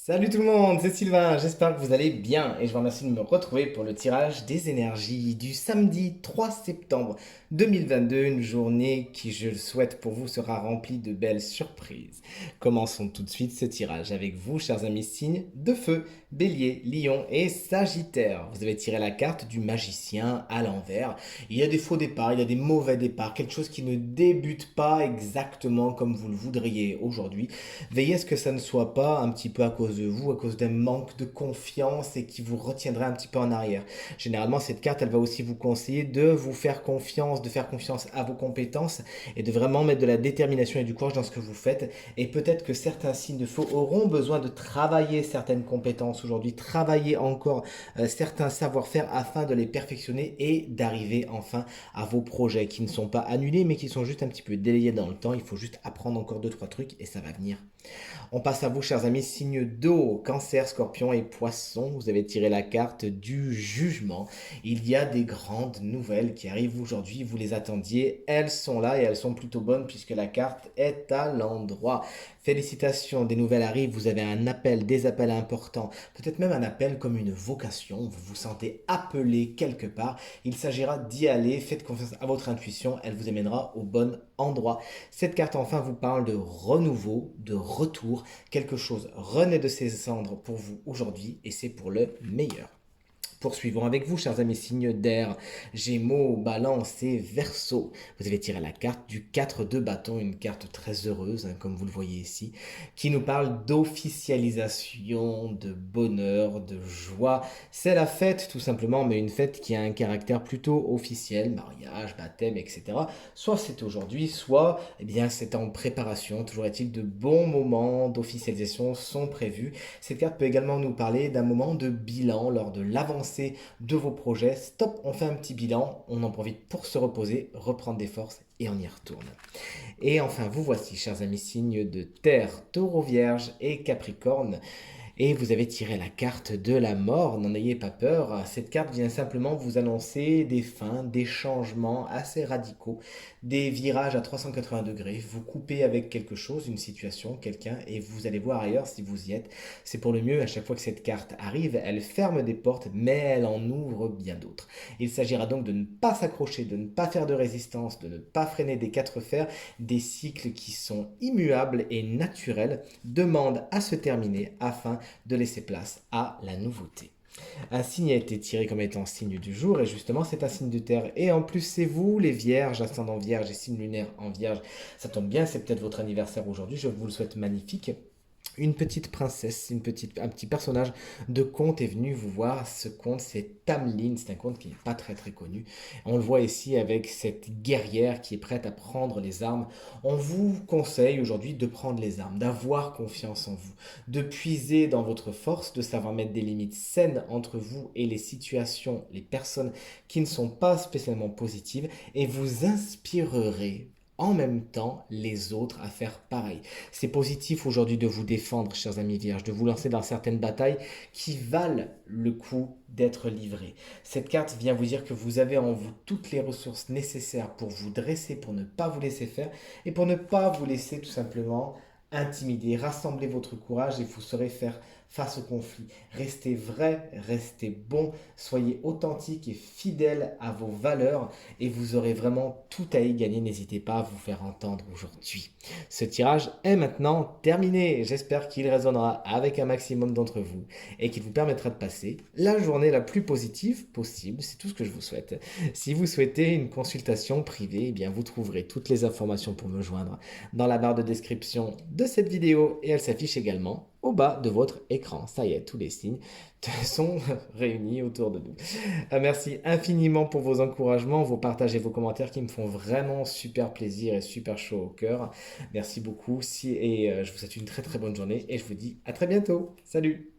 Salut tout le monde, c'est Sylvain, j'espère que vous allez bien et je vous remercie de me retrouver pour le tirage des énergies du samedi 3 septembre 2022, une journée qui, je le souhaite pour vous, sera remplie de belles surprises. Commençons tout de suite ce tirage avec vous, chers amis signes de feu, bélier, lion et sagittaire. Vous avez tiré la carte du magicien à l'envers. Il y a des faux départs, il y a des mauvais départs, quelque chose qui ne débute pas exactement comme vous le voudriez aujourd'hui. Veillez à ce que ça ne soit pas un petit peu à cause de vous, à cause d'un manque de confiance et qui vous retiendrait un petit peu en arrière. Généralement, cette carte, elle va aussi vous conseiller de vous faire confiance, de faire confiance à vos compétences et de vraiment mettre de la détermination et du courage dans ce que vous faites. Et peut-être que certains signes de feu auront besoin de travailler certaines compétences aujourd'hui, travailler encore certains savoir-faire afin de les perfectionner et d'arriver enfin à vos projets qui ne sont pas annulés mais qui sont juste un petit peu délayés dans le temps. Il faut juste apprendre encore deux trois trucs et ça va venir. On passe à vous, chers amis, signe d'eau, cancer, scorpion et poisson. Vous avez tiré la carte du jugement. Il y a des grandes nouvelles qui arrivent aujourd'hui. Vous les attendiez. Elles sont là et elles sont plutôt bonnes puisque la carte est à l'endroit. Félicitations, des nouvelles arrivent. Vous avez un appel, des appels importants. Peut-être même un appel comme une vocation. Vous vous sentez appelé quelque part. Il s'agira d'y aller. Faites confiance à votre intuition. Elle vous amènera au bon endroit. Cette carte enfin vous parle de renouveau, de retour. Quelque chose renaît de ses cendres pour vous aujourd'hui et c'est pour le meilleur. Poursuivons avec vous, chers amis signes d'air, Gémeaux, Balance et Verseau. Vous avez tiré la carte du 4 de bâton, une carte très heureuse, hein, comme vous le voyez ici, qui nous parle d'officialisation, de bonheur, de joie. C'est la fête, tout simplement, mais une fête qui a un caractère plutôt officiel, mariage, baptême, etc. Soit c'est aujourd'hui, soit eh bien, c'est en préparation. Toujours est-il de bons moments d'officialisation sont prévus. Cette carte peut également nous parler d'un moment de bilan lors de l'avancée de vos projets. Stop, on fait un petit bilan, on en profite pour se reposer, reprendre des forces et on y retourne. Et enfin, vous voici, chers amis signes de terre, taureau, vierge et capricorne. Et vous avez tiré la carte de la mort, n'en ayez pas peur. Cette carte vient simplement vous annoncer des fins, des changements assez radicaux, des virages à 380 degrés. Vous coupez avec quelque chose, une situation, quelqu'un, et vous allez voir ailleurs si vous y êtes. C'est pour le mieux, à chaque fois que cette carte arrive, elle ferme des portes, mais elle en ouvre bien d'autres. Il s'agira donc de ne pas s'accrocher, de ne pas faire de résistance, de ne pas freiner des quatre fers, des cycles qui sont immuables et naturels, demandent à se terminer afin de laisser place à la nouveauté. Un signe a été tiré comme étant signe du jour et justement c'est un signe de terre et en plus c'est vous les vierges, ascendant vierge et signe lunaire en vierge. Ça tombe bien, c'est peut-être votre anniversaire aujourd'hui, je vous le souhaite magnifique. Une petite princesse, un petit personnage de conte est venu vous voir. Ce conte, c'est Tamlin. C'est un conte qui n'est pas très très connu. On le voit ici avec cette guerrière qui est prête à prendre les armes. On vous conseille aujourd'hui de prendre les armes, d'avoir confiance en vous, de puiser dans votre force, de savoir mettre des limites saines entre vous et les situations, les personnes qui ne sont pas spécialement positives et vous inspirerez en même temps les autres à faire pareil. C'est positif aujourd'hui de vous défendre, chers amis vierges, de vous lancer dans certaines batailles qui valent le coup d'être livrées. Cette carte vient vous dire que vous avez en vous toutes les ressources nécessaires pour vous dresser, pour ne pas vous laisser faire et pour ne pas vous laisser tout simplement intimider. Rassemblez votre courage et vous saurez faire face au conflit. Restez vrai, restez bon, soyez authentique et fidèle à vos valeurs et vous aurez vraiment tout à y gagner. N'hésitez pas à vous faire entendre aujourd'hui. Ce tirage est maintenant terminé. J'espère qu'il résonnera avec un maximum d'entre vous et qu'il vous permettra de passer la journée la plus positive possible. C'est tout ce que je vous souhaite. Si vous souhaitez une consultation privée, eh bien vous trouverez toutes les informations pour me joindre dans la barre de description de cette vidéo et elle s'affiche également au bas de votre écran. Ça y est, tous les signes sont réunis autour de nous. Merci infiniment pour vos encouragements, vos partages et vos commentaires qui me font vraiment super plaisir et super chaud au cœur. Merci beaucoup et je vous souhaite une très très bonne journée et je vous dis à très bientôt. Salut!